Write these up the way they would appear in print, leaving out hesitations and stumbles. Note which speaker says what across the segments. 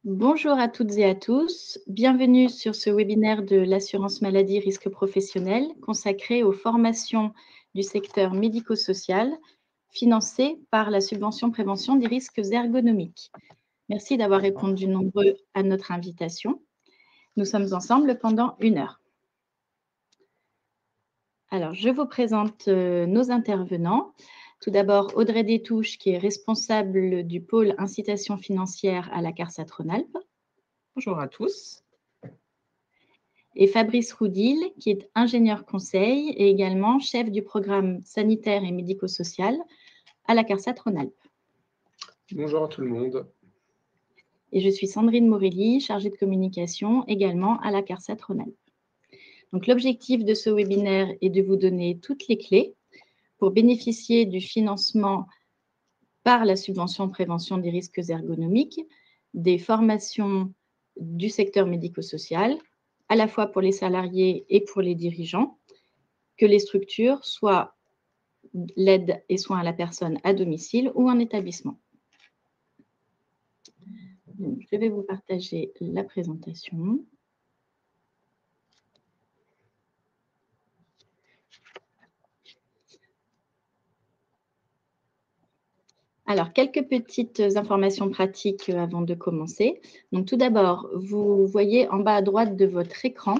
Speaker 1: Bonjour à toutes et à tous, bienvenue sur ce webinaire de l'assurance maladie risque professionnel consacré aux formations du secteur médico-social financé par la subvention prévention des risques ergonomiques. Merci d'avoir répondu nombreux à notre invitation. Nous sommes ensemble pendant 1 heure. Alors, je vous présente nos intervenants. Tout d'abord, Audrey Détouche, qui est responsable du pôle incitation financière à la CARSAT Rhône-Alpes.
Speaker 2: Bonjour à tous.
Speaker 1: Et Fabrice Roudil, qui est ingénieur conseil et également chef du programme sanitaire et médico-social à la CARSAT Rhône-Alpes.
Speaker 3: Bonjour à tout le monde.
Speaker 1: Et je suis Sandrine Morelli, chargée de communication également à la CARSAT Rhône-Alpes. Donc, l'objectif de ce webinaire est de vous donner toutes les clés pour bénéficier du financement par la subvention de prévention des risques ergonomiques, des formations du secteur médico-social, à la fois pour les salariés et pour les dirigeants, que les structures soient l'aide et soins à la personne à domicile ou en établissement. Donc, je vais vous partager la présentation. Alors, quelques petites informations pratiques avant de commencer. Donc, tout d'abord, vous voyez en bas à droite de votre écran,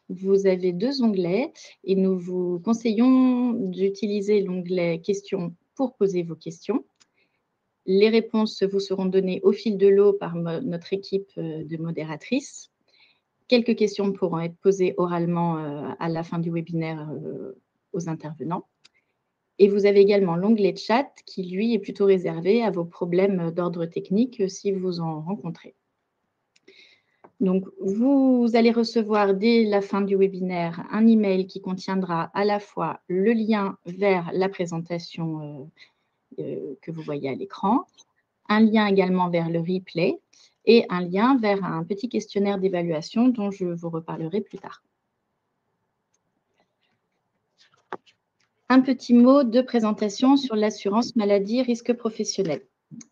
Speaker 1: vous avez 2 onglets et nous vous conseillons d'utiliser l'onglet questions pour poser vos questions. Les réponses vous seront données au fil de l'eau par notre équipe de modératrices. Quelques questions pourront être posées oralement à la fin du webinaire aux intervenants. Et vous avez également l'onglet chat qui, lui, est plutôt réservé à vos problèmes d'ordre technique si vous en rencontrez. Donc, vous allez recevoir dès la fin du webinaire un email qui contiendra à la fois le lien vers la présentation que vous voyez à l'écran, un lien également vers le replay et un lien vers un petit questionnaire d'évaluation dont je vous reparlerai plus tard. Un petit mot de présentation sur l'assurance maladie risque professionnel.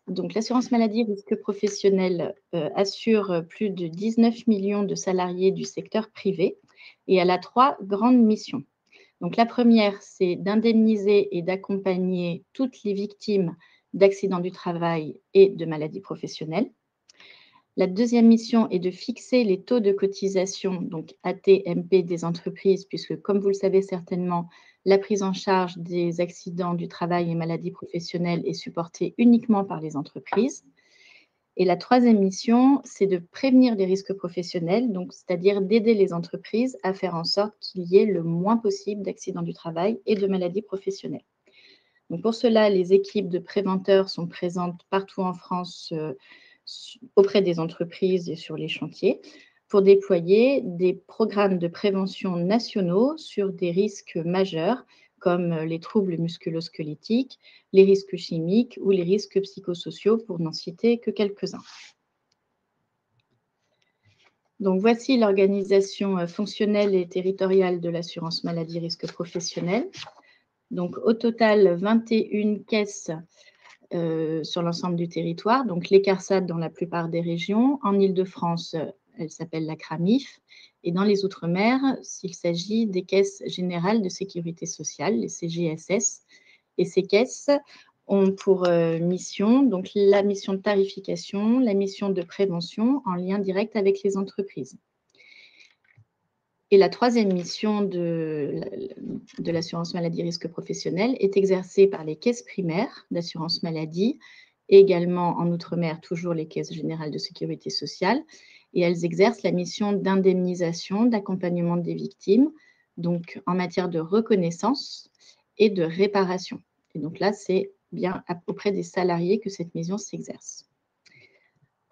Speaker 1: Donc, l'assurance maladie risque professionnel assure plus de 19 millions de salariés du secteur privé et elle a 3 grandes missions. Donc, la première, c'est d'indemniser et d'accompagner toutes les victimes d'accidents du travail et de maladies professionnelles. La deuxième mission est de fixer les taux de cotisation, donc AT-MP des entreprises, puisque comme vous le savez certainement, la prise en charge des accidents du travail et maladies professionnelles est supportée uniquement par les entreprises. Et la troisième mission, c'est de prévenir les risques professionnels, donc c'est-à-dire d'aider les entreprises à faire en sorte qu'il y ait le moins possible d'accidents du travail et de maladies professionnelles. Donc pour cela, les équipes de préventeurs sont présentes partout en France auprès des entreprises et sur les chantiers pour déployer des programmes de prévention nationaux sur des risques majeurs comme les troubles musculo-squelettiques, les risques chimiques ou les risques psychosociaux, pour n'en citer que quelques-uns. Donc, voici l'organisation fonctionnelle et territoriale de l'assurance maladie risque professionnel. Donc, au total, 21 caisses sur l'ensemble du territoire, donc les CARSAT dans la plupart des régions. En Île-de-France, elle s'appelle la CRAMIF. Et dans les Outre-mer, s'il s'agit des caisses générales de sécurité sociale, les CGSS. Et ces caisses ont pour mission, donc la mission de tarification, la mission de prévention en lien direct avec les entreprises. Et la troisième mission de l'assurance maladie risque professionnel est exercée par les caisses primaires d'assurance maladie et également en Outre-mer, toujours les caisses générales de sécurité sociale. Et elles exercent la mission d'indemnisation, d'accompagnement des victimes, donc en matière de reconnaissance et de réparation. Et donc là, c'est bien auprès des salariés que cette mission s'exerce.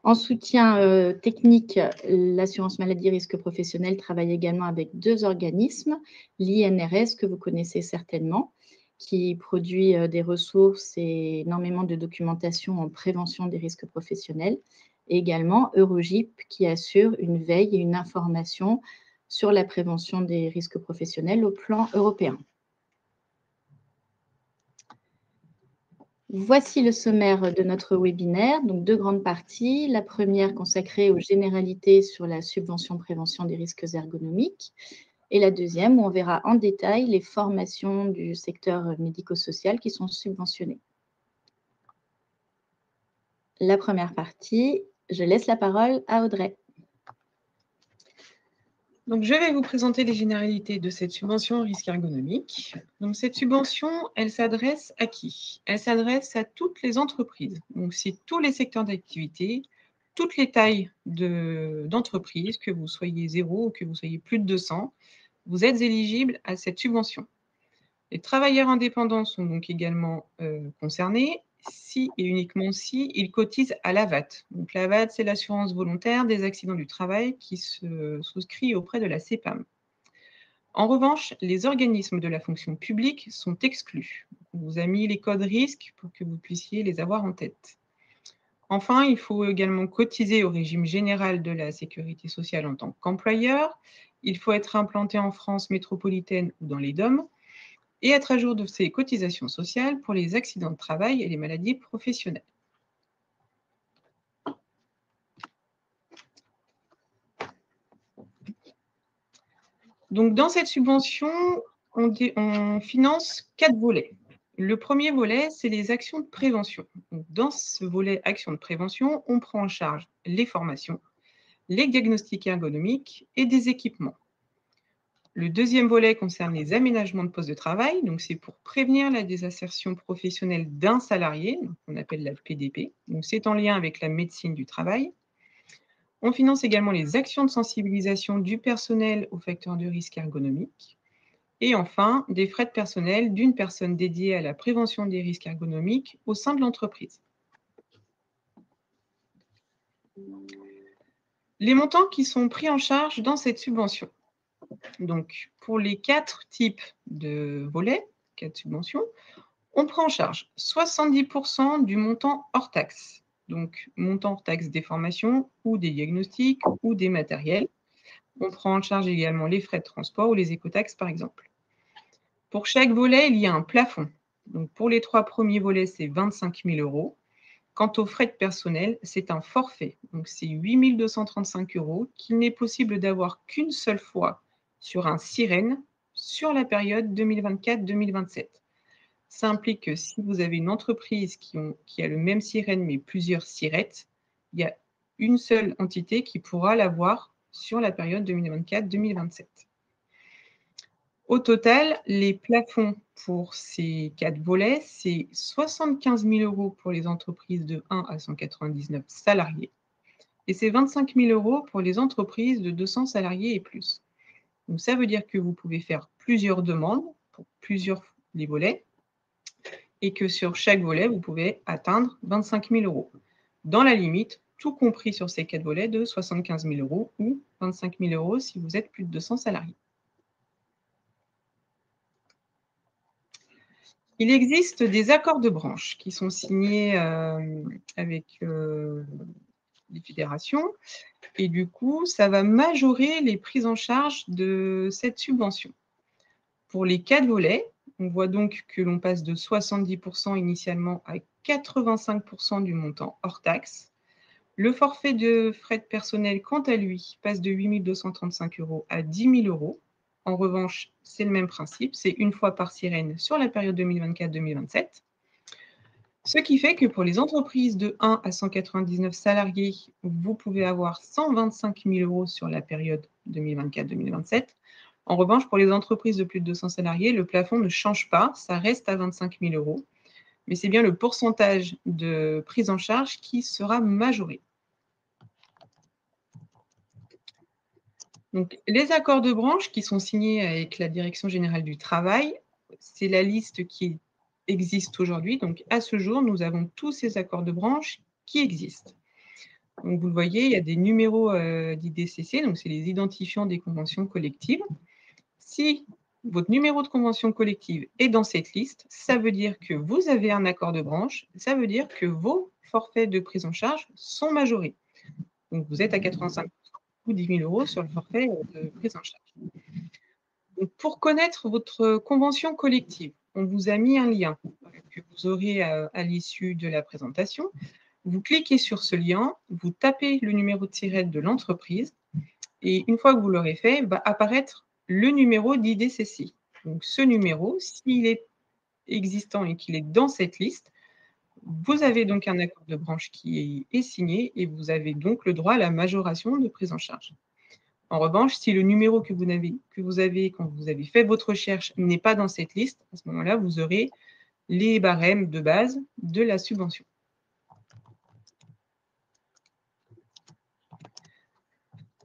Speaker 1: En soutien technique, l'assurance maladie risque professionnel travaille également avec 2 organismes, l'INRS que vous connaissez certainement, qui produit des ressources et énormément de documentation en prévention des risques professionnels, et également Eurogip qui assure une veille et une information sur la prévention des risques professionnels au plan européen. Voici le sommaire de notre webinaire, donc 2 grandes parties. La première consacrée aux généralités sur la subvention prévention des risques ergonomiques et la deuxième où on verra en détail les formations du secteur médico-social qui sont subventionnées. La première partie, je laisse la parole à Audrey.
Speaker 2: Donc, je vais vous présenter les généralités de cette subvention risque ergonomique. Donc, cette subvention, elle s'adresse à qui? Elle s'adresse à toutes les entreprises. Donc, c'est tous les secteurs d'activité, toutes les tailles d'entreprise, que vous soyez 0 ou que vous soyez plus de 200, vous êtes éligible à cette subvention. Les travailleurs indépendants sont donc également concernés si et uniquement si ils cotisent à l'AVAT. Donc l'AVAT, c'est l'assurance volontaire des accidents du travail qui se souscrit auprès de la CEPAM. En revanche, les organismes de la fonction publique sont exclus. On vous a mis les codes risques pour que vous puissiez les avoir en tête. Enfin, il faut également cotiser au régime général de la sécurité sociale en tant qu'employeur. Il faut être implanté en France métropolitaine ou dans les DOM et être à jour de ses cotisations sociales pour les accidents de travail et les maladies professionnelles. Donc, dans cette subvention, on finance 4 volets. Le premier volet, c'est les actions de prévention. Donc, dans ce volet actions de prévention, on prend en charge les formations, les diagnostics ergonomiques et des équipements. Le deuxième volet concerne les aménagements de postes de travail. Donc, c'est pour prévenir la désinsertion professionnelle d'un salarié, qu'on appelle la PDP. Donc, c'est en lien avec la médecine du travail. On finance également les actions de sensibilisation du personnel aux facteurs de risque ergonomiques. Et enfin, des frais de personnel d'une personne dédiée à la prévention des risques ergonomiques au sein de l'entreprise. Les montants qui sont pris en charge dans cette subvention. Donc, pour les 4 types de volets, 4 subventions, on prend en charge 70% du montant hors taxe. Donc, montant hors taxe des formations ou des diagnostics ou des matériels. On prend en charge également les frais de transport ou les écotaxes, par exemple. Pour chaque volet, il y a un plafond. Donc, pour les 3 premiers volets, c'est 25 000 €. Quant aux frais de personnel, c'est un forfait. Donc, c'est 8 235 € qu'il n'est possible d'avoir qu'une seule fois sur un sirène sur la période 2024-2027. Ça implique que si vous avez une entreprise qui a le même sirène mais plusieurs sirettes, il y a une seule entité qui pourra l'avoir sur la période 2024-2027. Au total, les plafonds pour ces 4 volets, c'est 75 000 € pour les entreprises de 1 à 199 salariés et c'est 25 000 € pour les entreprises de 200 salariés et plus. Donc ça veut dire que vous pouvez faire plusieurs demandes pour plusieurs les volets et que sur chaque volet, vous pouvez atteindre 25 000 € dans la limite, tout compris sur ces 4 volets, de 75 000 € ou 25 000 € si vous êtes plus de 200 salariés. Il existe des accords de branche qui sont signés avec les fédérations et du coup, ça va majorer les prises en charge de cette subvention. Pour les 4 volets, on voit donc que l'on passe de 70% initialement à 85% du montant hors taxe. Le forfait de frais de personnel, quant à lui, passe de 8 235 € à 10 000 €. En revanche, c'est le même principe, c'est une fois par sirène sur la période 2024-2027. Ce qui fait que pour les entreprises de 1 à 199 salariés, vous pouvez avoir 125 000 € sur la période 2024-2027. En revanche, pour les entreprises de plus de 200 salariés, le plafond ne change pas, ça reste à 25 000 €. Mais c'est bien le pourcentage de prise en charge qui sera majoré. Donc, les accords de branche qui sont signés avec la Direction générale du travail, c'est la liste qui existe aujourd'hui. Donc, à ce jour, nous avons tous ces accords de branche qui existent. Donc, vous le voyez, il y a des numéros d'IDCC, donc c'est les identifiants des conventions collectives. Si votre numéro de convention collective est dans cette liste, ça veut dire que vous avez un accord de branche, ça veut dire que vos forfaits de prise en charge sont majorés. Donc, vous êtes à 85% ou 10 000 € sur le forfait de prise en charge. Donc, pour connaître votre convention collective, on vous a mis un lien que vous aurez à l'issue de la présentation. Vous cliquez sur ce lien, vous tapez le numéro de SIRET de l'entreprise et une fois que vous l'aurez fait, va apparaître le numéro d'IDCC. Donc ce numéro, s'il est existant et qu'il est dans cette liste, vous avez donc un accord de branche qui est signé et vous avez donc le droit à la majoration de prise en charge. En revanche, si le numéro que vous avez quand vous avez fait votre recherche n'est pas dans cette liste, à ce moment-là, vous aurez les barèmes de base de la subvention.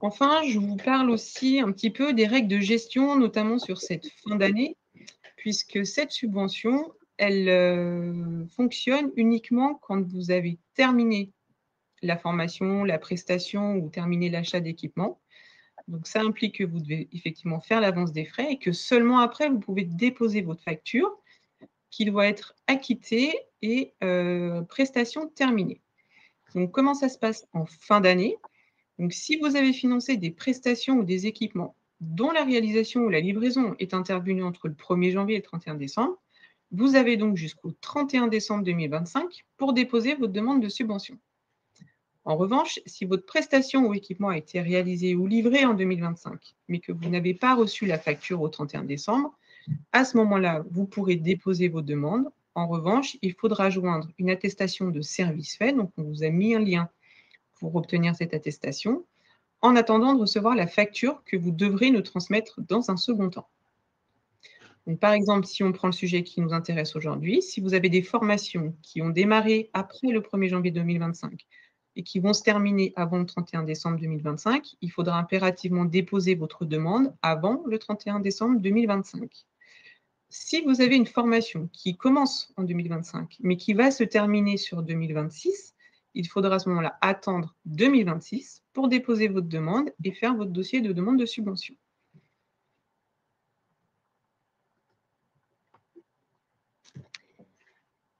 Speaker 2: Enfin, je vous parle aussi un petit peu des règles de gestion, notamment sur cette fin d'année, puisque cette subvention, elle fonctionne uniquement quand vous avez terminé la formation, la prestation ou terminé l'achat d'équipement. Donc, ça implique que vous devez effectivement faire l'avance des frais et que seulement après, vous pouvez déposer votre facture qui doit être acquittée et prestation terminée. Donc, comment ça se passe en fin d'année? Donc, si vous avez financé des prestations ou des équipements dont la réalisation ou la livraison est intervenue entre le 1er janvier et le 31 décembre, vous avez donc jusqu'au 31 décembre 2025 pour déposer votre demande de subvention. En revanche, si votre prestation ou équipement a été réalisé ou livré en 2025, mais que vous n'avez pas reçu la facture au 31 décembre, à ce moment-là, vous pourrez déposer vos demandes. En revanche, il faudra joindre une attestation de service fait, donc on vous a mis un lien pour obtenir cette attestation, en attendant de recevoir la facture que vous devrez nous transmettre dans un second temps. Donc, par exemple, si on prend le sujet qui nous intéresse aujourd'hui, si vous avez des formations qui ont démarré après le 1er janvier 2025 et qui vont se terminer avant le 31 décembre 2025, il faudra impérativement déposer votre demande avant le 31 décembre 2025. Si vous avez une formation qui commence en 2025, mais qui va se terminer sur 2026, il faudra à ce moment-là attendre 2026 pour déposer votre demande et faire votre dossier de demande de subvention.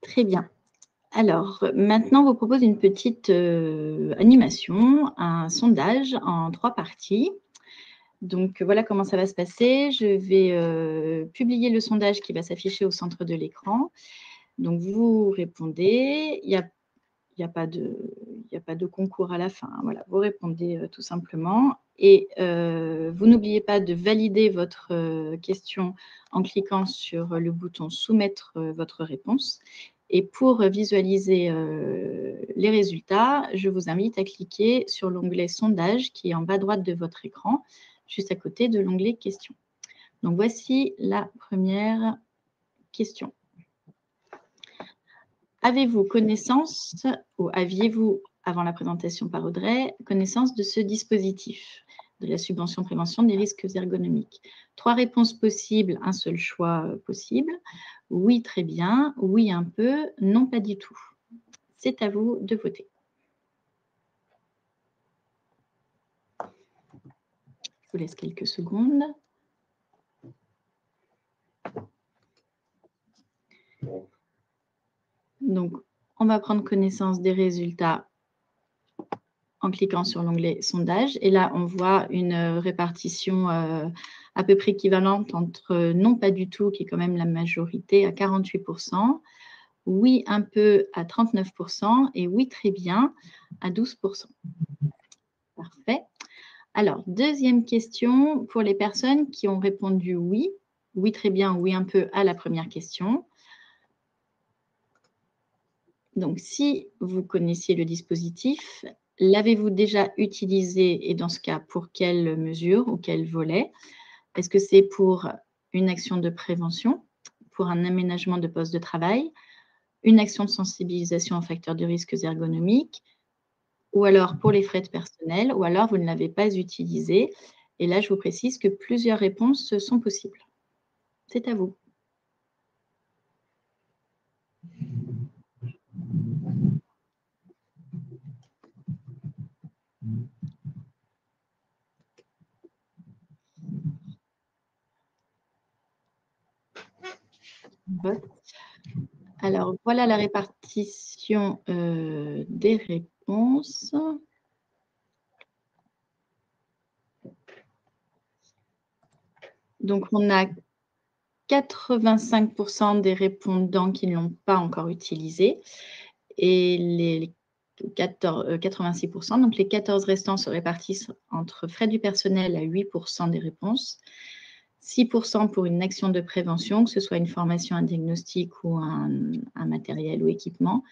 Speaker 1: Très bien. Alors, maintenant, on vous propose une petite animation, un sondage en 3 parties. Donc, voilà comment ça va se passer. Je vais publier le sondage qui va s'afficher au centre de l'écran. Donc, vous répondez. Il n'y a pas de concours à la fin. Voilà, vous répondez tout simplement. Et vous n'oubliez pas de valider votre question en cliquant sur le bouton « Soumettre votre réponse ». Et pour visualiser les résultats, je vous invite à cliquer sur l'onglet « Sondage » qui est en bas à droite de votre écran, juste à côté de l'onglet « Questions ». Donc, voici la première question. Avez-vous connaissance, ou aviez-vous, avant la présentation par Audrey, connaissance de ce dispositif, de la subvention prévention des risques ergonomiques? 3 réponses possibles, un seul choix possible. Oui, très bien. Oui, un peu. Non, pas du tout. C'est à vous de voter. Je vous laisse quelques secondes. Donc, on va prendre connaissance des résultats en cliquant sur l'onglet « Sondage ». Et là, on voit une répartition à peu près équivalente entre « Non, pas du tout », qui est quand même la majorité, à 48%, « Oui, un peu » à 39% et « Oui, très bien » à 12%. Parfait. Alors, deuxième question pour les personnes qui ont répondu « Oui »,« Oui, très bien » ou « Oui, un peu » à la première question. Donc, si vous connaissiez le dispositif, l'avez-vous déjà utilisé et dans ce cas, pour quelle mesure ou quel volet? Est-ce que c'est pour une action de prévention, pour un aménagement de poste de travail, une action de sensibilisation aux facteurs de risques ergonomiques, ou alors pour les frais de personnel, ou alors vous ne l'avez pas utilisé? Et là, je vous précise que plusieurs réponses sont possibles. C'est à vous. Vote. Alors, voilà la répartition des réponses. Donc, on a 85% des répondants qui ne l'ont pas encore utilisé et les 86%, donc les 14 restants se répartissent entre frais du personnel à 8% des réponses, 6% pour une action de prévention, que ce soit une formation, un diagnostic ou un matériel ou équipement,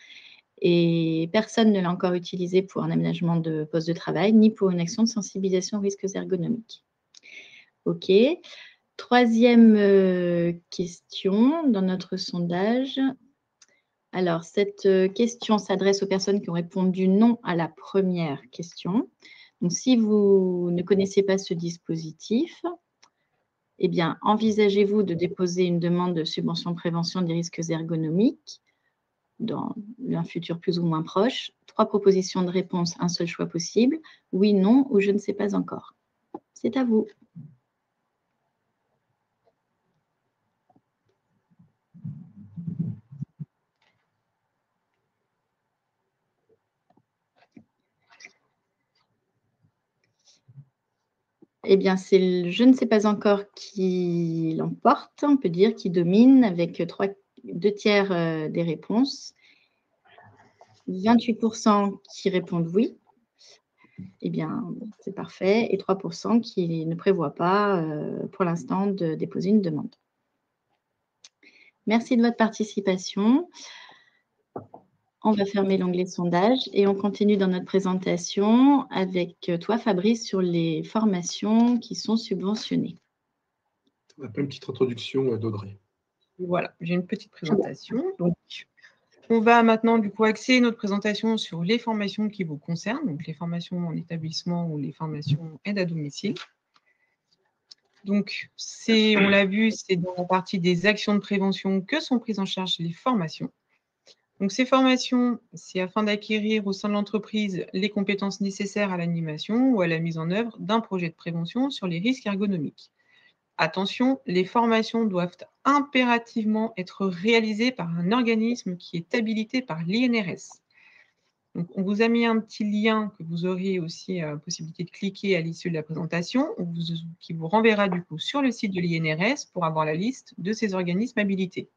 Speaker 1: et personne ne l'a encore utilisé pour un aménagement de poste de travail, ni pour une action de sensibilisation aux risques ergonomiques. OK. Troisième question dans notre sondage. Alors, cette question s'adresse aux personnes qui ont répondu non à la première question. Donc, si vous ne connaissez pas ce dispositif, eh bien, envisagez-vous de déposer une demande de subvention de prévention des risques ergonomiques dans un futur plus ou moins proche? 3 propositions de réponse, un seul choix possible. Oui, non ou je ne sais pas encore. C'est à vous. Eh bien, c'est le je ne sais pas encore qui l'emporte, on peut dire, qui domine avec 2 tiers des réponses. 28% qui répondent oui. Eh bien, c'est parfait. Et 3% qui ne prévoient pas, pour l'instant, de déposer une demande. Merci de votre participation. On va fermer l'onglet sondage et on continue dans notre présentation avec toi, Fabrice, sur les formations qui sont subventionnées.
Speaker 3: On a pas une petite introduction d'Audrey.
Speaker 2: Voilà, j'ai une petite présentation. Donc, on va maintenant du coup axer notre présentation sur les formations qui vous concernent, donc les formations en établissement ou les formations aide à domicile. Donc, on l'a vu, c'est dans la partie des actions de prévention que sont prises en charge les formations. Donc, ces formations, c'est afin d'acquérir au sein de l'entreprise les compétences nécessaires à l'animation ou à la mise en œuvre d'un projet de prévention sur les risques ergonomiques. Attention, les formations doivent impérativement être réalisées par un organisme qui est habilité par l'INRS. Donc, on vous a mis un petit lien que vous aurez aussi possibilité de cliquer à l'issue de la présentation, qui vous renverra du coup sur le site de l'INRS pour avoir la liste de ces organismes habilités.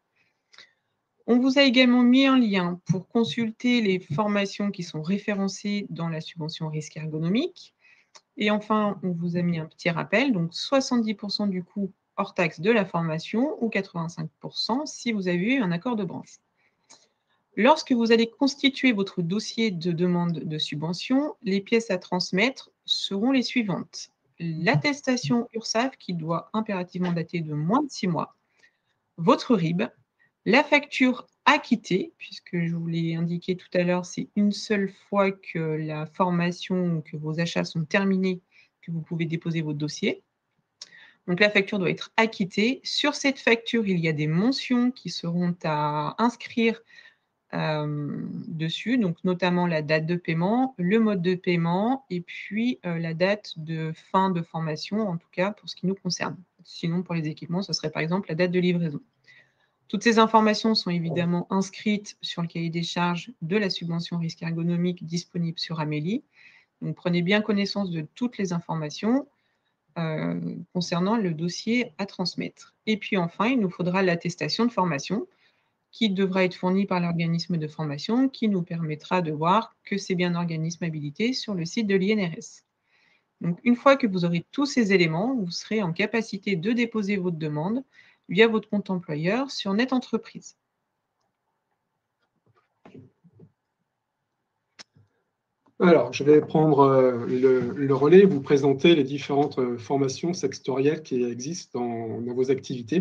Speaker 2: On vous a également mis un lien pour consulter les formations qui sont référencées dans la subvention risque ergonomique. Et enfin, on vous a mis un petit rappel, donc 70% du coût hors taxe de la formation ou 85% si vous avez eu un accord de branche. Lorsque vous allez constituer votre dossier de demande de subvention, les pièces à transmettre seront les suivantes. L'attestation URSSAF qui doit impérativement dater de moins de 6 mois, votre RIB, la facture acquittée, puisque je vous l'ai indiqué tout à l'heure, c'est une seule fois que la formation ou que vos achats sont terminés que vous pouvez déposer votre dossier. Donc la facture doit être acquittée. Sur cette facture, il y a des mentions qui seront à inscrire dessus, donc notamment la date de paiement, le mode de paiement et puis la date de fin de formation, en tout cas pour ce qui nous concerne. Sinon, pour les équipements, ce serait par exemple la date de livraison. Toutes ces informations sont évidemment inscrites sur le cahier des charges de la subvention risque ergonomique disponible sur Amélie. Donc, prenez bien connaissance de toutes les informations concernant le dossier à transmettre. Et puis enfin, il nous faudra l'attestation de formation qui devra être fournie par l'organisme de formation qui nous permettra de voir que c'est bien un organisme habilité sur le site de l'INRS. Donc, une fois que vous aurez tous ces éléments, vous serez en capacité de déposer votre demande via votre compte employeur sur Net Entreprise.
Speaker 3: Alors, je vais prendre le relais et vous présenter les différentes formations sectorielles qui existent dans vos activités.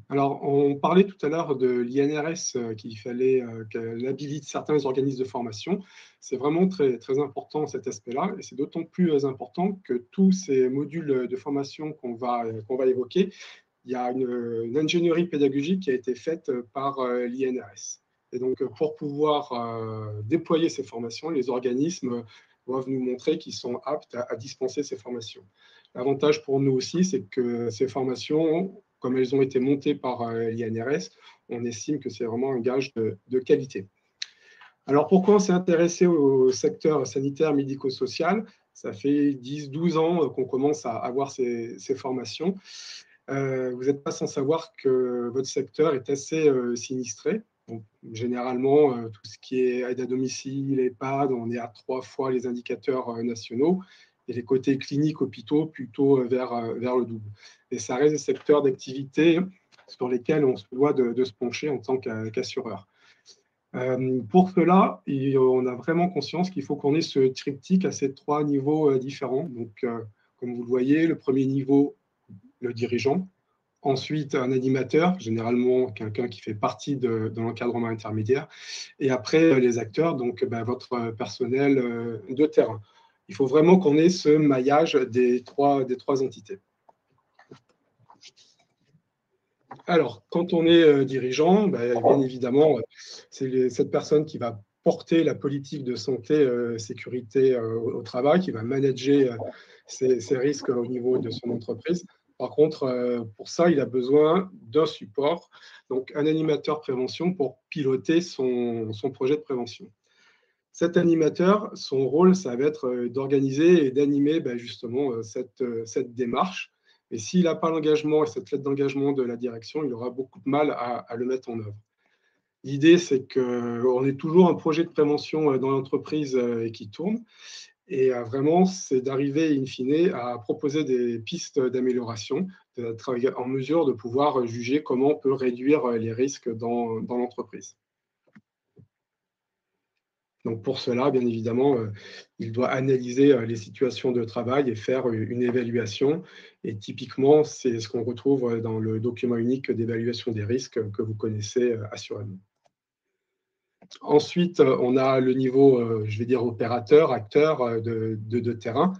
Speaker 3: Alors, on parlait tout à l'heure de l'INRS, qu'il fallait qu'elle habilite certains organismes de formation. C'est vraiment très, très important cet aspect-là, et c'est d'autant plus important que tous ces modules de formation qu'on va évoquer, il y a une ingénierie pédagogique qui a été faite par l'INRS. Et donc, pour pouvoir déployer ces formations, les organismes doivent nous montrer qu'ils sont aptes à dispenser ces formations. L'avantage pour nous aussi, c'est que ces formations, comme elles ont été montées par l'INRS, on estime que c'est vraiment un gage de qualité. Alors, pourquoi on s'est intéressé au secteur sanitaire médico-social? Ça fait 10-12 ans qu'on commence à avoir ces formations. vous n'êtes pas sans savoir que votre secteur est assez sinistré. Donc, généralement, tout ce qui est aide à domicile, EHPAD, on est à 3 fois les indicateurs nationaux, et les côtés cliniques, hôpitaux, plutôt vers le double. Et ça reste des secteurs d'activité sur lesquels on se doit de se pencher en tant qu'assureur. Pour cela, on a vraiment conscience qu'il faut qu'on ait ce triptyque à ces 3 niveaux différents. Donc, comme vous le voyez, le premier niveau, le dirigeant. Ensuite, un animateur, généralement quelqu'un qui fait partie de l'encadrement intermédiaire. Et après, les acteurs, donc votre personnel de terrain. Il faut vraiment qu'on ait ce maillage des trois entités. Alors, quand on est dirigeant, bien évidemment, c'est cette personne qui va porter la politique de santé, sécurité au travail, qui va manager ces risques au niveau de son entreprise. Par contre, pour ça, il a besoin d'un support, donc un animateur prévention pour piloter son projet de prévention. Cet animateur, son rôle, ça va être d'organiser et d'animer justement cette démarche. Et s'il n'a pas l'engagement et cette lettre d'engagement de la direction, il aura beaucoup de mal à le mettre en œuvre. L'idée, c'est qu'on ait toujours un projet de prévention dans l'entreprise et qui tourne. Et vraiment, c'est d'arriver, in fine, à proposer des pistes d'amélioration, d'être en mesure de pouvoir juger comment on peut réduire les risques dans l'entreprise. Donc pour cela, bien évidemment, il doit analyser les situations de travail et faire une évaluation. Et typiquement, c'est ce qu'on retrouve dans le document unique d'évaluation des risques que vous connaissez assurément. Ensuite, on a le niveau, je vais dire, opérateur, acteur de terrain.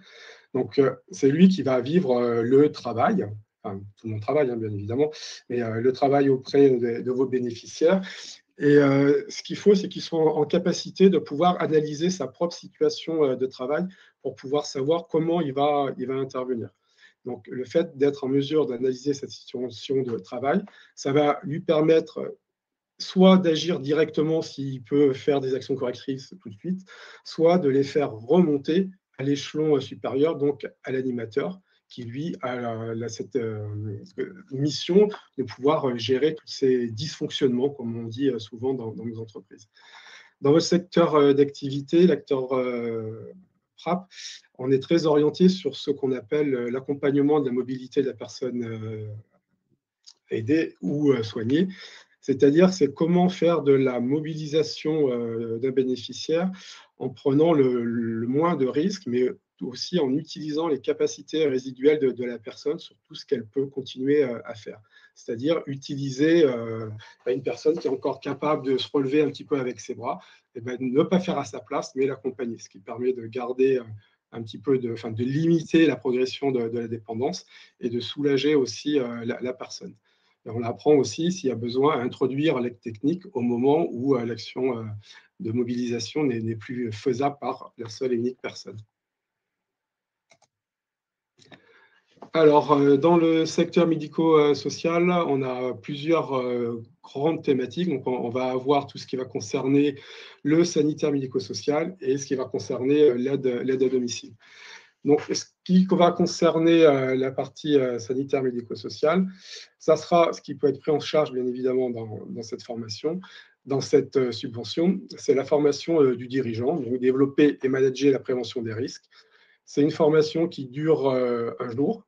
Speaker 3: Donc, c'est lui qui va vivre le travail, enfin, tout le monde travaille, hein, bien évidemment, mais le travail auprès de vos bénéficiaires. Et ce qu'il faut, c'est qu'ils soient en capacité de pouvoir analyser sa propre situation de travail pour pouvoir savoir comment il va intervenir. Donc, le fait d'être en mesure d'analyser cette situation de travail, ça va lui permettre soit d'agir directement s'il peut faire des actions correctrices tout de suite, soit de les faire remonter à l'échelon supérieur, donc à l'animateur, qui lui a cette mission de pouvoir gérer tous ces dysfonctionnements, comme on dit souvent dans nos entreprises. Dans votre secteur d'activité, l'acteur FRAP, on est très orienté sur ce qu'on appelle l'accompagnement de la mobilité de la personne aidée ou soignée. C'est-à-dire, c'est comment faire de la mobilisation d'un bénéficiaire en prenant le moins de risques, mais aussi en utilisant les capacités résiduelles de la personne sur tout ce qu'elle peut continuer à faire. C'est-à-dire utiliser une personne qui est encore capable de se relever un petit peu avec ses bras, et ne pas faire à sa place, mais l'accompagner, ce qui permet de garder un petit peu de limiter la progression de la dépendance et de soulager aussi la personne. Et on apprend aussi, s'il y a besoin, à introduire l'aide technique au moment où l'action de mobilisation n'est plus faisable par la seule et unique personne. Alors, dans le secteur médico-social, on a plusieurs grandes thématiques. Donc, on va avoir tout ce qui va concerner le sanitaire médico-social et ce qui va concerner l'aide à domicile. Donc, ce qui va concerner la partie sanitaire médico-sociale, ça sera ce qui peut être pris en charge, bien évidemment, dans cette formation, dans cette subvention. C'est la formation du dirigeant, donc développer et manager la prévention des risques. C'est une formation qui dure un jour.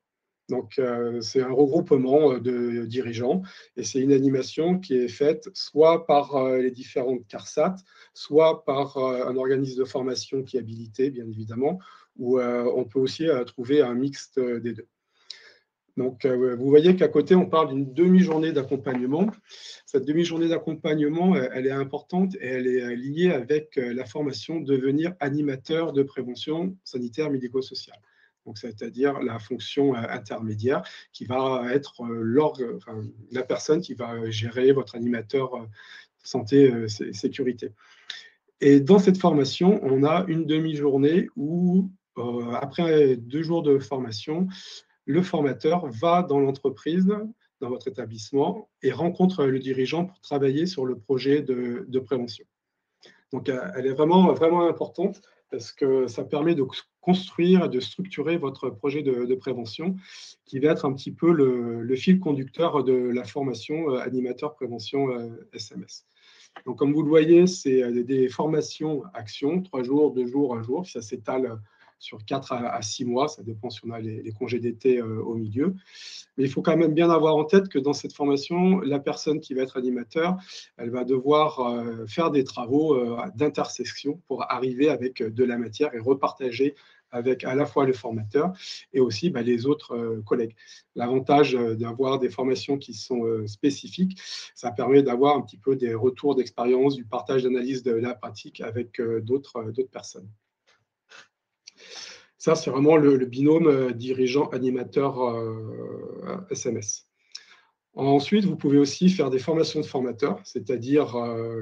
Speaker 3: Donc, c'est un regroupement de dirigeants et c'est une animation qui est faite soit par les différentes CARSAT, soit par un organisme de formation qui est habilité, bien évidemment, où on peut aussi trouver un mixte des deux. Donc, vous voyez qu'à côté, on parle d'une demi-journée d'accompagnement. Cette demi-journée d'accompagnement, elle est importante et elle est liée avec la formation devenir animateur de prévention sanitaire médico-sociale. Donc, c'est-à-dire la fonction intermédiaire qui va être la personne qui va gérer votre animateur santé et sécurité. Et dans cette formation, on a une demi-journée où, après 2 jours de formation, le formateur va dans l'entreprise, dans votre établissement, et rencontre le dirigeant pour travailler sur le projet de prévention. Donc, elle est vraiment, vraiment importante parce que ça permet de construire et de structurer votre projet de prévention, qui va être un petit peu le fil conducteur de la formation animateur prévention SMS. Donc, comme vous le voyez, c'est des formations actions, 3 jours, 2 jours, 1 jour. Ça s'étale sur 4 à 6 mois. Ça dépend si on a les congés d'été au milieu. Mais il faut quand même bien avoir en tête que dans cette formation, la personne qui va être animateur, elle va devoir faire des travaux d'intersection pour arriver avec de la matière et repartager avec à la fois le formateur et aussi les autres collègues. L'avantage d'avoir des formations qui sont spécifiques, ça permet d'avoir un petit peu des retours d'expérience, du partage d'analyse de la pratique avec d'autres personnes. Ça, c'est vraiment le binôme dirigeant-animateur SMS. Ensuite, vous pouvez aussi faire des formations de formateurs, c'est-à-dire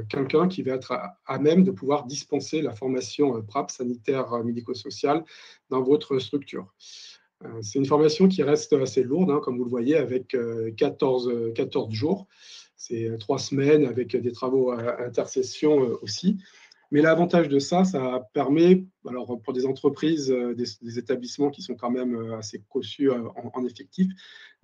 Speaker 3: quelqu'un qui va être à même de pouvoir dispenser la formation PRAP, sanitaire médico-sociale, dans votre structure. C'est une formation qui reste assez lourde, hein, comme vous le voyez, avec 14 jours. C'est 3 semaines avec des travaux à intercession aussi. Mais l'avantage de ça, ça permet, alors pour des entreprises, des établissements qui sont quand même assez cossus en effectif,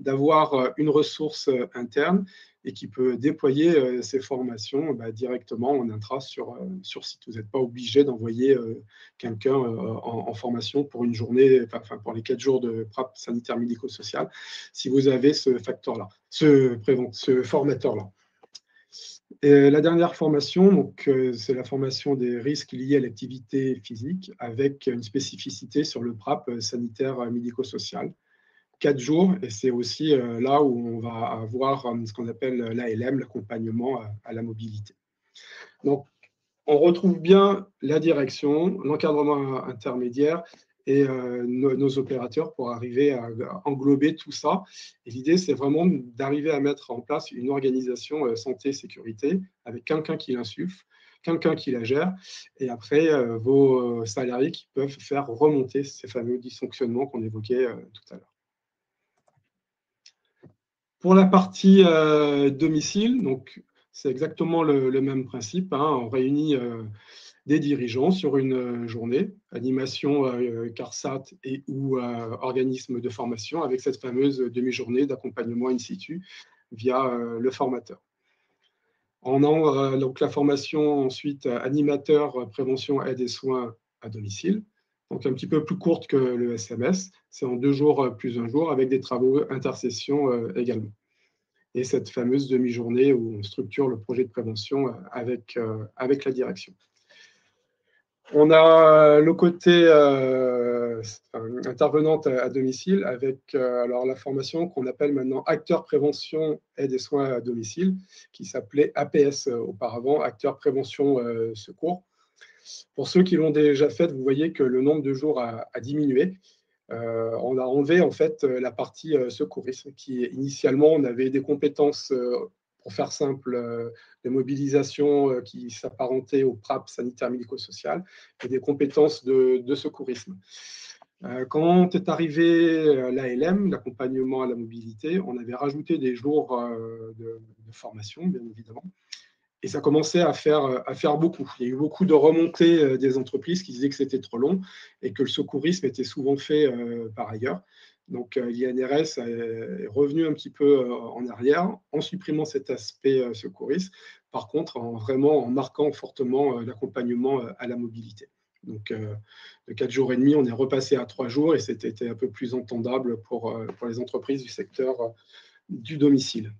Speaker 3: d'avoir une ressource interne et qui peut déployer ces formations directement en intra sur site. Vous n'êtes pas obligé d'envoyer quelqu'un en formation pour une journée, enfin pour les 4 jours de PRAP sanitaire médico-social, si vous avez ce facteur-là, ce formateur-là. Et la dernière formation, c'est la formation des risques liés à l'activité physique avec une spécificité sur le PRAP sanitaire médico-social. 4 jours, et c'est aussi là où on va avoir ce qu'on appelle l'ALM, l'accompagnement à la mobilité. Donc, on retrouve bien la direction, l'encadrement intermédiaire et nos opérateurs pour arriver à englober tout ça. Et l'idée, c'est vraiment d'arriver à mettre en place une organisation santé-sécurité avec quelqu'un qui l'insuffle, quelqu'un qui la gère, et après, vos salariés qui peuvent faire remonter ces fameux dysfonctionnements qu'on évoquait tout à l'heure. Pour la partie domicile, donc c'est exactement le même principe, hein. On réunit des dirigeants sur une journée, animation CARSAT et ou organisme de formation avec cette fameuse demi-journée d'accompagnement in situ via le formateur. On a donc la formation ensuite animateur prévention aide et soins à domicile, donc un petit peu plus courte que le SMS, c'est en 2 jours plus 1 jour avec des travaux intercession également. Et cette fameuse demi-journée où on structure le projet de prévention avec la direction. On a le côté intervenante à domicile avec alors la formation qu'on appelle maintenant acteur prévention aide et soins à domicile, qui s'appelait APS auparavant, acteur prévention secours. Pour ceux qui l'ont déjà fait, vous voyez que le nombre de jours a diminué. On a enlevé en fait la partie secourisme, qui initialement on avait des compétences pour faire simple, de mobilisation qui s'apparentaient au PRAP sanitaire médico-social et des compétences de secourisme. Quand est arrivé l'ALM, l'accompagnement à la mobilité, on avait rajouté des jours de formation, bien évidemment. Et ça commençait à faire beaucoup. Il y a eu beaucoup de remontées des entreprises qui disaient que c'était trop long et que le secourisme était souvent fait par ailleurs. Donc l'INRS est revenu un petit peu en arrière en supprimant cet aspect secouriste. Par contre, vraiment en marquant fortement l'accompagnement à la mobilité. Donc de 4 jours et demi, on est repassé à 3 jours et c'était un peu plus entendable pour les entreprises du secteur du domicile.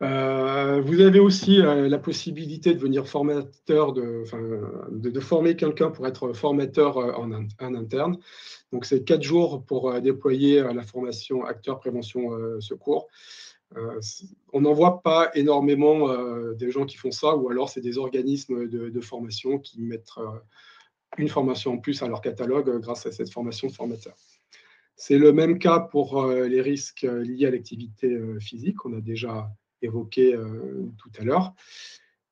Speaker 3: Vous avez aussi la possibilité de devenir formateur, de former quelqu'un pour être formateur en interne. Donc, c'est 4 jours pour déployer la formation acteur prévention secours. On n'en voit pas énormément des gens qui font ça, ou alors c'est des organismes de formation qui mettent une formation en plus à leur catalogue grâce à cette formation de formateur. C'est le même cas pour les risques liés à l'activité physique. On a déjà évoqué tout à l'heure.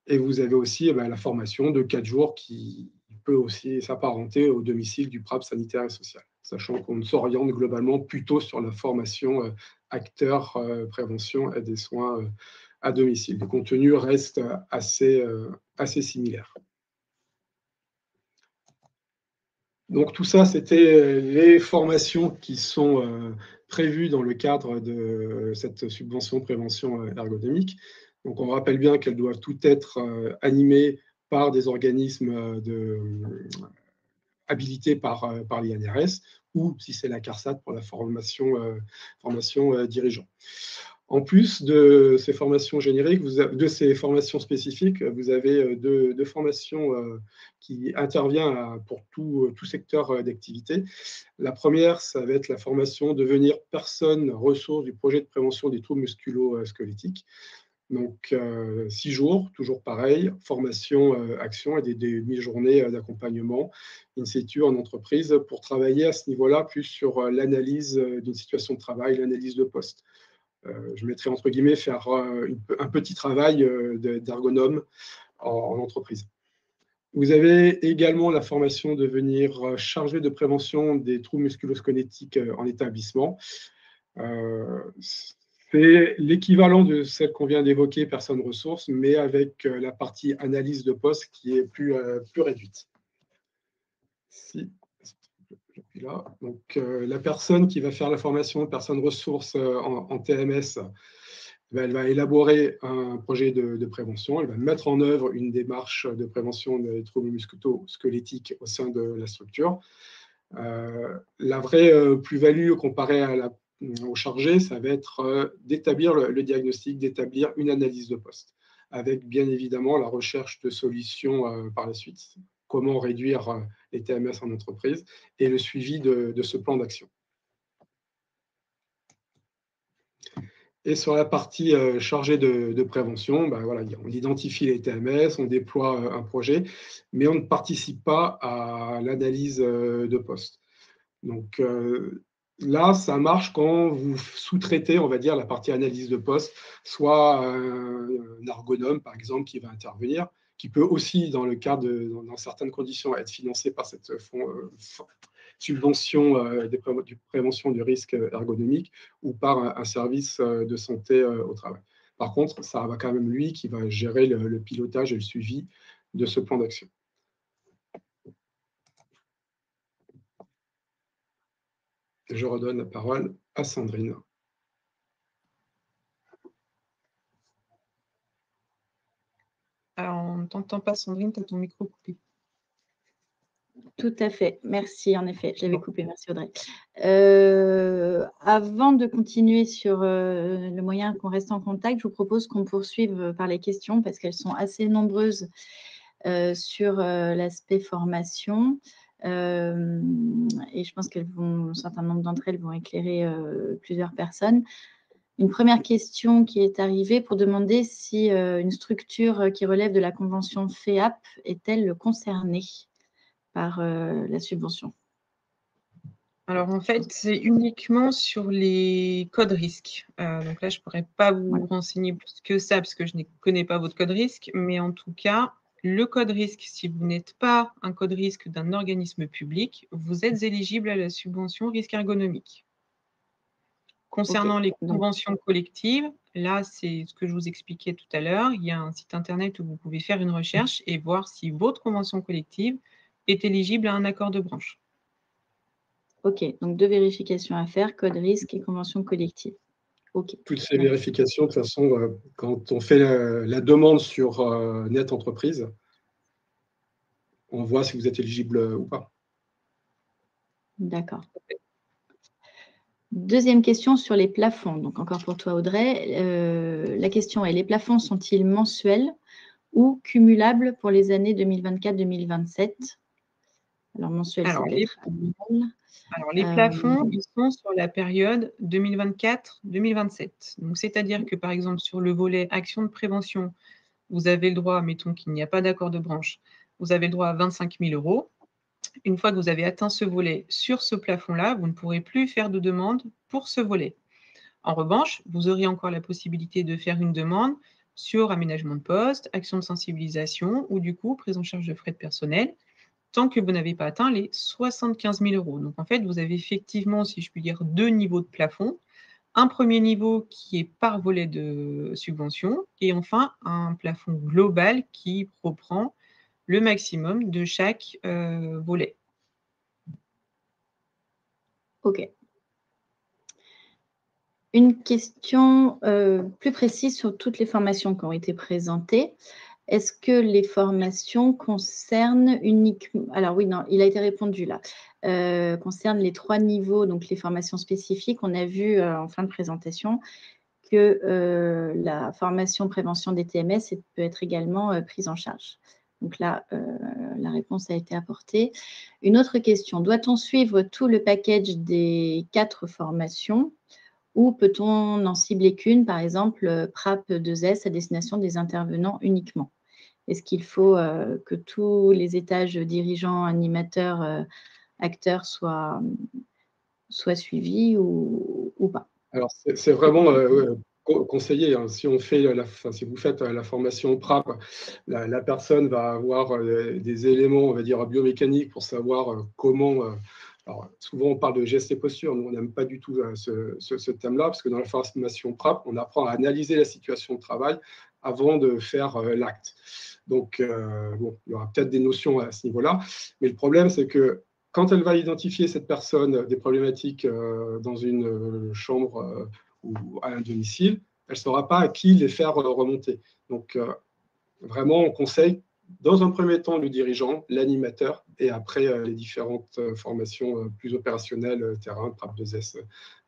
Speaker 3: Et vous avez aussi la formation de 4 jours qui peut aussi s'apparenter au domicile du PRAP sanitaire et social, sachant qu'on s'oriente globalement plutôt sur la formation acteur prévention et des soins à domicile. Le contenu reste assez similaire. Donc tout ça, c'était les formations qui sont prévues dans le cadre de cette subvention prévention ergonomique. Donc on rappelle bien qu'elles doivent toutes être animées par des organismes habilités par l'INRS ou, si c'est la CARSAT, pour la formation dirigeant. En plus de ces formations génériques, de ces formations spécifiques, vous avez deux formations qui interviennent pour tout secteur d'activité. La première, ça va être la formation devenir personne ressource du projet de prévention des troubles musculo-squelettiques. Donc, 6 jours, toujours pareil, formation, action et des demi-journées d'accompagnement in situ en entreprise pour travailler à ce niveau-là plus sur l'analyse d'une situation de travail, l'analyse de poste. Je mettrai entre guillemets faire un petit travail d'ergonome en entreprise. Vous avez également la formation devenir chargé de prévention des troubles musculo-squelettiques en établissement. C'est l'équivalent de celle qu'on vient d'évoquer, personne ressource, mais avec la partie analyse de poste qui est plus réduite. Là. Donc, la personne qui va faire la formation personne ressource en TMS, elle va élaborer un projet de prévention, elle va mettre en œuvre une démarche de prévention des troubles musculo-squelettiques au sein de la structure. La vraie plus-value comparée au chargé, ça va être d'établir le diagnostic, d'établir une analyse de poste, avec bien évidemment la recherche de solutions par la suite. Comment réduire les TMS en entreprise et le suivi de ce plan d'action. Et sur la partie chargée de prévention, ben voilà, on identifie les TMS, on déploie un projet, mais on ne participe pas à l'analyse de poste. Donc là, ça marche quand vous sous-traitez, on va dire, la partie analyse de poste, soit un ergonome, par exemple, qui va intervenir, qui peut aussi, dans dans certaines conditions, être financé par cette subvention de prévention du risque ergonomique ou par un service de santé au travail. Par contre, ça va quand même lui qui va gérer le pilotage et le suivi de ce plan d'action. Je redonne la parole à Sandrine.
Speaker 2: Alors, on ne t'entend pas, Sandrine, tu as ton micro coupé.
Speaker 1: Tout à fait, merci, en effet, je l'avais coupé, merci Audrey. Avant de continuer sur le moyen qu'on reste en contact, je vous propose qu'on poursuive par les questions parce qu'elles sont assez nombreuses sur l'aspect formation. Et je pense qu'un certain nombre d'entre elles vont éclairer plusieurs personnes. Une première question qui est arrivée pour demander si une structure qui relève de la convention FEAP est-elle concernée par la subvention?
Speaker 2: Alors, en fait, c'est uniquement sur les codes risques. Donc là, je ne pourrais pas vous renseigner plus que ça parce que je ne connais pas votre code risque. Mais en tout cas, le code risque, si vous n'êtes pas un code risque d'un organisme public, vous êtes éligible à la subvention risque ergonomique. Concernant les conventions collectives, là, c'est ce que je vous expliquais tout à l'heure. Il y a un site internet où vous pouvez faire une recherche et voir si votre convention collective est éligible à un accord de branche.
Speaker 1: Ok, donc 2 vérifications à faire, code risque et convention collective. Okay.
Speaker 3: Toutes ces vérifications, de toute façon, quand on fait la demande sur Net Entreprise, on voit si vous êtes éligible ou pas.
Speaker 1: D'accord. Deuxième question sur les plafonds. Donc, encore pour toi, Audrey. La question est, les plafonds sont-ils mensuels ou cumulables pour les années 2024-2027? Alors, mensuel, c'est peut-être annuel.
Speaker 2: Alors, les plafonds, ils sont sur la période 2024-2027. Donc, c'est-à-dire que, par exemple, sur le volet action de prévention, vous avez le droit, mettons qu'il n'y a pas d'accord de branche, vous avez le droit à 25 000 €. Une fois que vous avez atteint ce volet sur ce plafond-là, vous ne pourrez plus faire de demande pour ce volet. En revanche, vous aurez encore la possibilité de faire une demande sur aménagement de poste, action de sensibilisation ou du coup, prise en charge de frais de personnel, tant que vous n'avez pas atteint les 75 000 €. Donc en fait, vous avez effectivement, si je puis dire, 2 niveaux de plafond. Un premier niveau qui est par volet de subvention et enfin un plafond global qui reprend le maximum de chaque volet.
Speaker 1: OK. Une question plus précise sur toutes les formations qui ont été présentées. Est-ce que les formations concernent uniquement… Alors oui, non, il a été répondu là. Concernent les 3 niveaux, donc les formations spécifiques. On a vu en fin de présentation que la formation prévention des TMS peut être également prise en charge. Donc là, la réponse a été apportée. Une autre question, doit-on suivre tout le package des 4 formations ou peut-on n'en cibler qu'une, par exemple, PRAP 2S à destination des intervenants uniquement? Est-ce qu'il faut que tous les étages dirigeants, animateurs, acteurs soient suivis ou pas?
Speaker 3: Alors, c'est vraiment conseillé. Hein. Si vous faites la formation PRAP, la personne va avoir des éléments, on va dire, biomécaniques pour savoir comment… alors, souvent, on parle de gestes et postures. Nous, on n'aime pas du tout ce thème-là, parce que dans la formation PRAP, on apprend à analyser la situation de travail avant de faire l'acte. Donc, bon, il y aura peut-être des notions à ce niveau-là. Mais le problème, c'est que quand elle va identifier cette personne des problématiques dans une chambre ou à un domicile, elle ne saura pas à qui les faire remonter. Donc, vraiment, on conseille dans un premier temps le dirigeant, l'animateur, et après les différentes formations plus opérationnelles, terrain, PRAP 2S,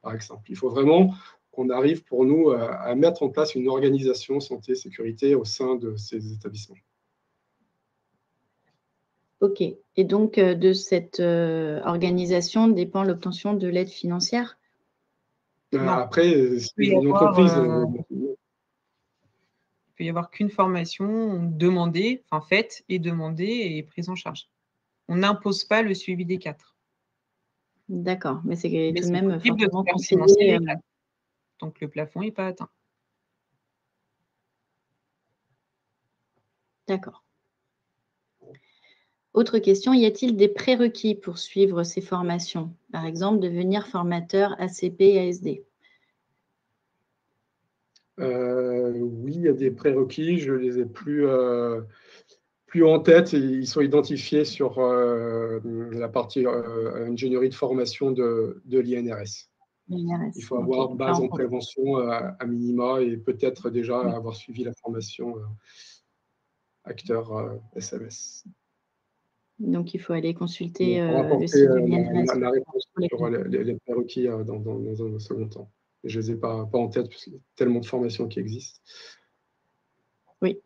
Speaker 3: par exemple. Il faut vraiment qu'on arrive pour nous à mettre en place une organisation santé-sécurité au sein de ces établissements.
Speaker 1: OK. Et donc, de cette organisation dépend l'obtention de l'aide financière?
Speaker 3: Après, si une entreprise…
Speaker 2: il peut y avoir qu'une formation demandée, enfin faite et demandée et prise en charge. On n'impose pas le suivi des 4.
Speaker 1: D'accord, mais c'est
Speaker 2: Mais
Speaker 1: tout de
Speaker 2: c'est
Speaker 1: même
Speaker 2: possible de
Speaker 1: fortement
Speaker 2: faire financer
Speaker 1: conseillé.
Speaker 2: les 4. Donc le plafond n'est pas atteint.
Speaker 1: D'accord. Autre question, y a-t-il des prérequis pour suivre ces formations? Par exemple, devenir formateur ACP et ASD?
Speaker 3: Oui, il y a des prérequis, je ne les ai plus en tête. Ils sont identifiés sur la partie ingénierie de formation de l'INRS. Il faut avoir base en prévention à minima et peut-être déjà avoir suivi la formation acteur SMS.
Speaker 1: Donc, il faut aller consulter
Speaker 3: on va
Speaker 1: le
Speaker 3: apporter
Speaker 1: site de l'INRS.
Speaker 3: la réponse sur les prérequis dans un second temps. Je ne les ai pas en tête parce qu'il y a tellement de formations qui existent.
Speaker 1: Oui.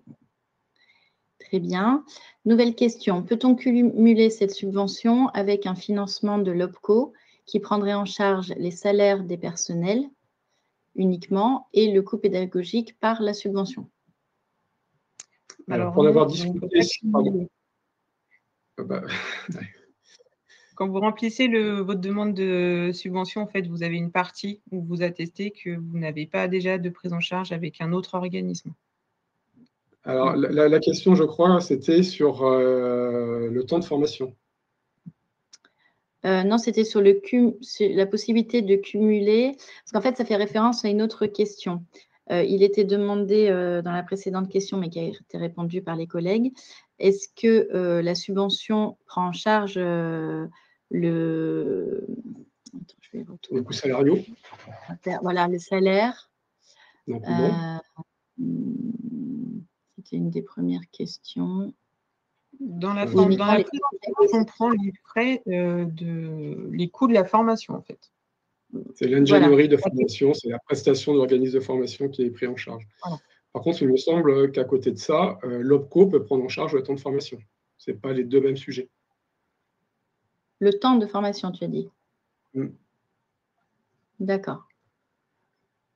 Speaker 1: Très bien. Nouvelle question. Peut-on cumuler cette subvention avec un financement de l'OPCO qui prendrait en charge les salaires des personnels uniquement et le coût pédagogique par la subvention?
Speaker 3: Alors, pour en avoir discuté…
Speaker 2: Quand vous remplissez votre demande de subvention, en fait, vous avez une partie où vous attestez que vous n'avez pas déjà de prise en charge avec un autre organisme.
Speaker 3: Alors, la question, je crois, c'était sur le temps de formation.
Speaker 1: Non, c'était sur la possibilité de cumuler, parce qu'en fait, ça fait référence à une autre question. Il était demandé dans la précédente question, mais qui a été répondu par les collègues, est-ce que la subvention prend en charge le… Attends, je vais retrouver.
Speaker 3: Les coûts salariaux.
Speaker 1: Voilà, le salaire.
Speaker 3: Non.
Speaker 1: C'était une des premières questions.
Speaker 2: Dans la prise en charge, on prend les frais les coûts de la formation, en fait.
Speaker 3: C'est l'ingénierie de formation, c'est la prestation d'organisme de formation qui est pris en charge. Voilà. Par contre, il me semble qu'à côté de ça, l'OPCO peut prendre en charge le temps de formation. Ce n'est pas les deux mêmes sujets.
Speaker 1: Le temps de formation, tu as dit? D'accord.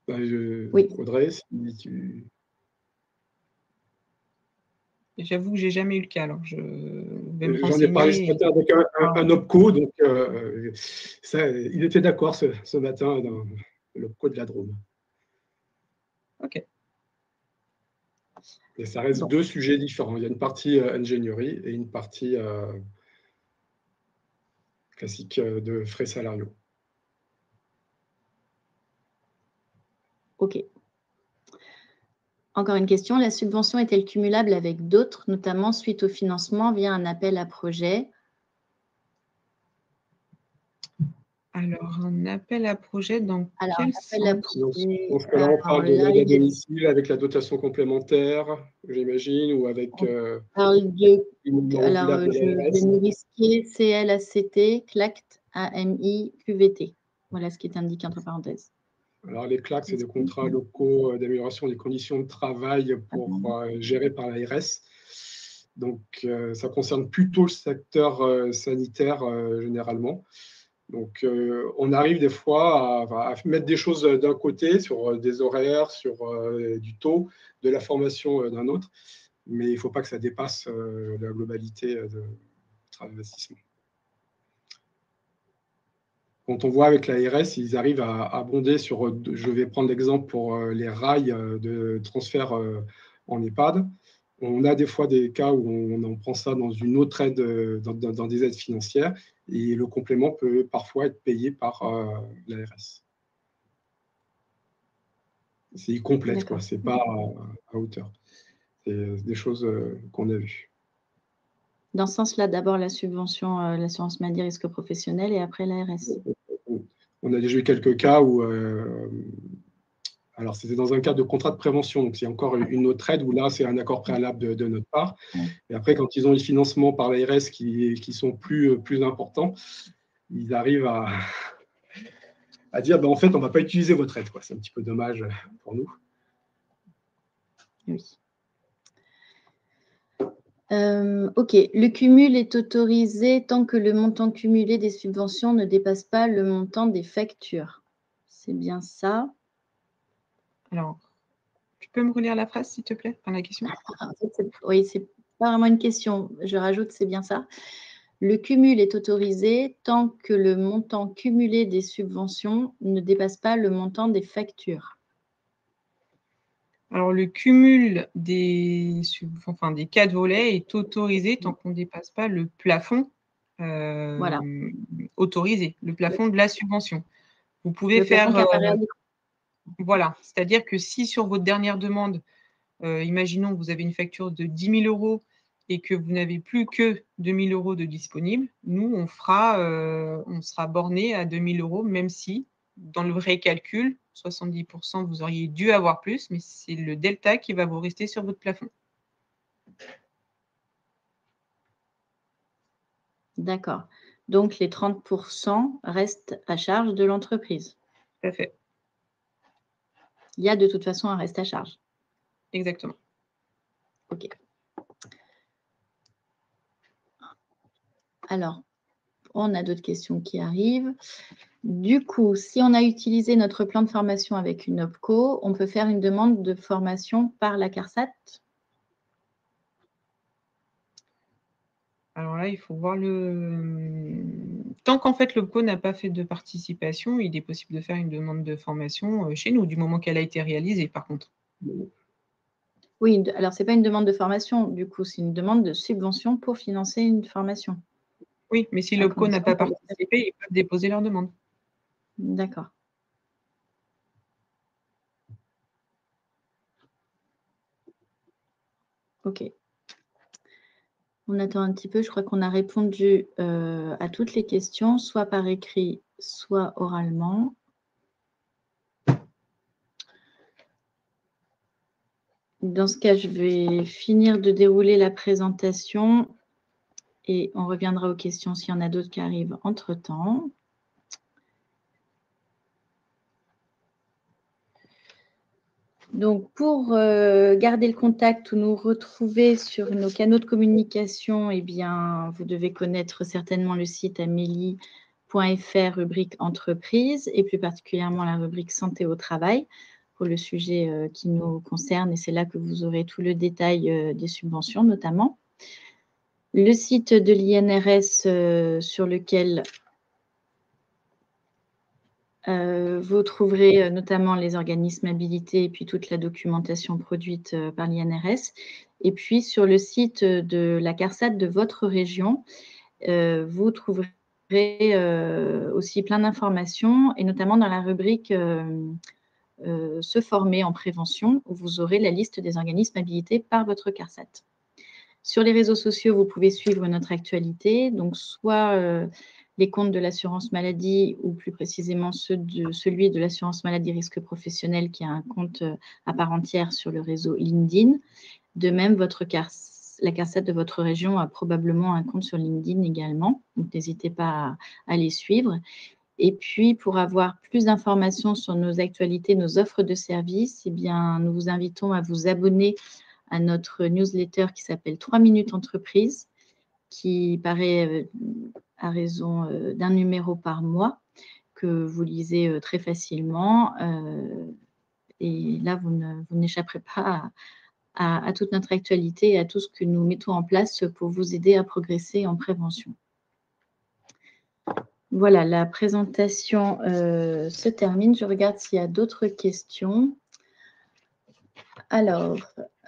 Speaker 3: Oui. Audrey, si tu…
Speaker 2: J'avoue que je n'ai jamais eu le cas. Alors je vais me renseigner.
Speaker 3: J'en ai parlé ce matin avec un OPCO, donc il était d'accord ce matin dans l'OPCO de la Drôme.
Speaker 2: OK.
Speaker 3: Et ça reste deux sujets différents. Il y a une partie ingénierie et une partie classique de frais salariaux.
Speaker 1: OK. Encore une question, la subvention est-elle cumulable avec d'autres, notamment suite au financement via un appel à projet?
Speaker 2: Alors, un appel à projet dans
Speaker 1: Alors,
Speaker 2: quel
Speaker 1: appel à
Speaker 2: sens?
Speaker 1: projet.
Speaker 3: Dans ce cas-là, on parle de l'aide à domicile avec la dotation complémentaire, j'imagine, ou avec
Speaker 1: parle
Speaker 3: une
Speaker 1: alors,
Speaker 3: renouvelable de
Speaker 1: je vais
Speaker 3: l'ARS.
Speaker 1: me risquer CLACT, CLACT, AMI, QVT. Voilà ce qui est indiqué entre parenthèses.
Speaker 3: Alors, les CLAC, c'est des contrats locaux d'amélioration des conditions de travail pour gérés par l'ARS. Donc, ça concerne plutôt le secteur sanitaire généralement. Donc, on arrive des fois à mettre des choses d'un côté sur des horaires, sur du taux, de la formation d'un autre, mais il ne faut pas que ça dépasse la globalité de notre investissement. Quand on voit avec l'ARS, ils arrivent à abonder sur, je vais prendre l'exemple pour les rails de transfert en EHPAD. On a des fois des cas où on prend ça dans une autre aide, dans des aides financières, et le complément peut parfois être payé par l'ARS. C'est complète, quoi. C'est pas à hauteur. C'est des choses qu'on a vues.
Speaker 1: Dans ce sens-là, d'abord la subvention, l'assurance maladie risque professionnel et après l'ARS.
Speaker 3: On a déjà eu quelques cas où, alors c'était dans un cadre de contrat de prévention, donc c'est encore une autre aide où là c'est un accord préalable de notre part. Et après, quand ils ont les financements par l'ARS qui sont plus importants, ils arrivent à dire en fait on ne va pas utiliser votre aide. C'est un petit peu dommage pour nous.
Speaker 1: Oui. OK. Le cumul est autorisé tant que le montant cumulé des subventions ne dépasse pas le montant des factures. C'est bien ça?
Speaker 2: Alors, tu peux me relire la phrase, s'il te plaît, enfin, la question?
Speaker 1: Oui, c'est pas vraiment une question. Je rajoute, c'est bien ça. Le cumul est autorisé tant que le montant cumulé des subventions ne dépasse pas le montant des factures.
Speaker 2: Alors, le cumul des 4 volets est autorisé tant qu'on ne dépasse pas le plafond
Speaker 1: Voilà.
Speaker 2: autorisé, le plafond de la subvention. Vous pouvez
Speaker 1: Le plafond
Speaker 2: faire,
Speaker 1: qu'apparaît
Speaker 2: voilà, c'est-à-dire que si sur votre dernière demande, imaginons que vous avez une facture de 10 000 € et que vous n'avez plus que 2 000 € de disponibles, nous, on sera borné à 2 000 €, même si, dans le vrai calcul, 70 % vous auriez dû avoir plus, mais c'est le delta qui va vous rester sur votre plafond.
Speaker 1: D'accord. Donc, les 30 % restent à charge de l'entreprise.
Speaker 2: Tout à fait.
Speaker 1: Il y a de toute façon un reste à charge.
Speaker 2: Exactement.
Speaker 1: OK. Alors, on a d'autres questions qui arrivent. Du coup, si on a utilisé notre plan de formation avec une OPCO, on peut faire une demande de formation par la CARSAT?
Speaker 2: Alors là, il faut voir tant qu'en fait l'OPCO n'a pas fait de participation, il est possible de faire une demande de formation chez nous, du moment qu'elle a été réalisée, par contre.
Speaker 1: Oui, alors ce n'est pas une demande de formation, du coup, c'est une demande de subvention pour financer une formation.
Speaker 2: Oui, mais si l'OPCO n'a pas participé, ils peuvent déposer leur demande.
Speaker 1: D'accord. OK. On attend un petit peu, je crois qu'on a répondu à toutes les questions, soit par écrit, soit oralement. Dans ce cas, je vais finir de dérouler la présentation et on reviendra aux questions s'il y en a d'autres qui arrivent entre-temps. Donc, pour garder le contact ou nous retrouver sur nos canaux de communication, eh bien, vous devez connaître certainement le site amélie.fr, rubrique entreprise, et plus particulièrement la rubrique santé au travail, pour le sujet qui nous concerne, et c'est là que vous aurez tout le détail des subventions notamment. Le site de l'INRS sur lequel vous trouverez notamment les organismes habilités et puis toute la documentation produite par l'INRS. Et puis sur le site de la CARSAT de votre région, vous trouverez aussi plein d'informations, et notamment dans la rubrique se former en prévention, où vous aurez la liste des organismes habilités par votre CARSAT. Sur les réseaux sociaux, vous pouvez suivre notre actualité, donc soit les comptes de l'assurance maladie, ou plus précisément celui de l'assurance maladie risque professionnel, qui a un compte à part entière sur le réseau LinkedIn. De même, la CARSAT de votre région a probablement un compte sur LinkedIn également, donc n'hésitez pas à les suivre. Et puis, pour avoir plus d'informations sur nos actualités, nos offres de services, eh bien, nous vous invitons à vous abonner à notre newsletter qui s'appelle 3 minutes entreprise, qui paraît à raison d'un numéro par mois, que vous lisez très facilement. Et là, vous n'échapperez pas à toute notre actualité et à tout ce que nous mettons en place pour vous aider à progresser en prévention. Voilà, la présentation se termine. Je regarde s'il y a d'autres questions. Alors,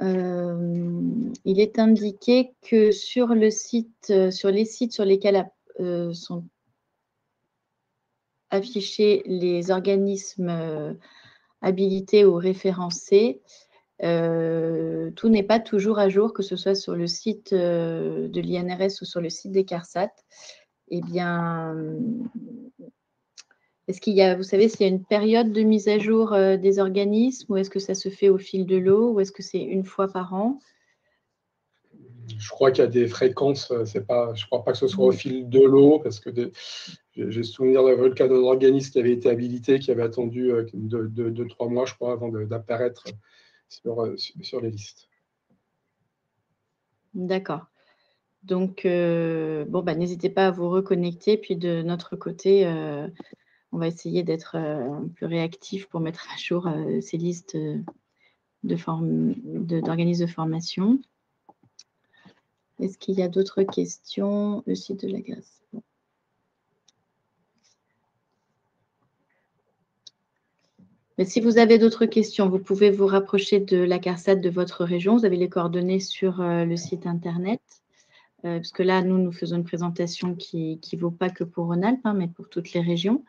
Speaker 1: il est indiqué que sur les sites sur lesquels sont affichés les organismes habilités ou référencés, tout n'est pas toujours à jour, que ce soit sur le site de l'INRS ou sur le site des CARSAT. Eh bien, est-ce qu'il y a, vous savez, s'il y a une période de mise à jour des organismes, ou est-ce que ça se fait au fil de l'eau, ou est-ce que c'est une fois par an?
Speaker 3: Je crois qu'il y a des fréquences, je ne crois pas que ce soit au fil de l'eau, parce que j'ai souvenir d'avoir le cas d'un organisme qui avait été habilité, qui avait attendu 2-3 mois, je crois, avant d'apparaître sur les listes.
Speaker 1: D'accord. Donc, bon, n'hésitez pas à vous reconnecter. Puis de notre côté, on va essayer d'être plus réactif pour mettre à jour ces listes d'organismes de formation. Est-ce qu'il y a d'autres questions? Le site de la Grèce. Bon. Mais si vous avez d'autres questions, vous pouvez vous rapprocher de la CARSAT de votre région. Vous avez les coordonnées sur le site internet. Parce que là, nous faisons une présentation qui ne vaut pas que pour Rhône-Alpes, hein, mais pour toutes les régions.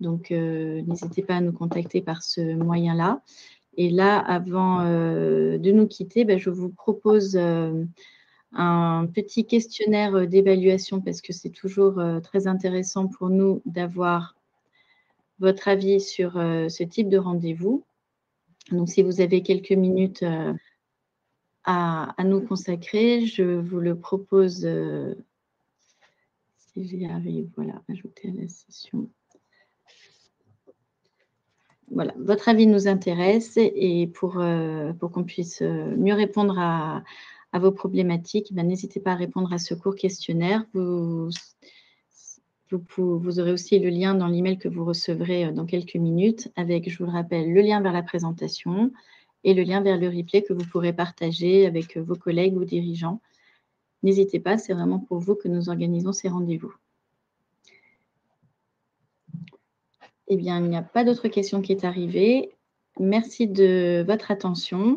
Speaker 1: Donc, n'hésitez pas à nous contacter par ce moyen-là. Et là, avant de nous quitter, je vous propose un petit questionnaire d'évaluation, parce que c'est toujours très intéressant pour nous d'avoir votre avis sur ce type de rendez-vous. Donc, si vous avez quelques minutes à nous consacrer, je vous le propose, si j'y arrive, voilà, ajouter à la session. Voilà, votre avis nous intéresse, et pour qu'on puisse mieux répondre à vos problématiques, n'hésitez pas à répondre à ce court questionnaire. Vous aurez aussi le lien dans l'email que vous recevrez dans quelques minutes, avec, je vous le rappelle, le lien vers la présentation et le lien vers le replay que vous pourrez partager avec vos collègues ou dirigeants. N'hésitez pas, c'est vraiment pour vous que nous organisons ces rendez-vous. Eh bien, il n'y a pas d'autre question qui est arrivée. Merci de votre attention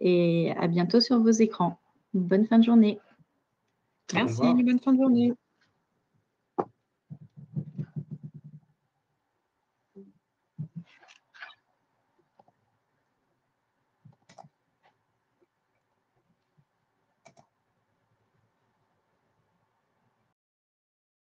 Speaker 1: et à bientôt sur vos écrans. Bonne fin de journée.
Speaker 2: Merci, bonne fin de journée.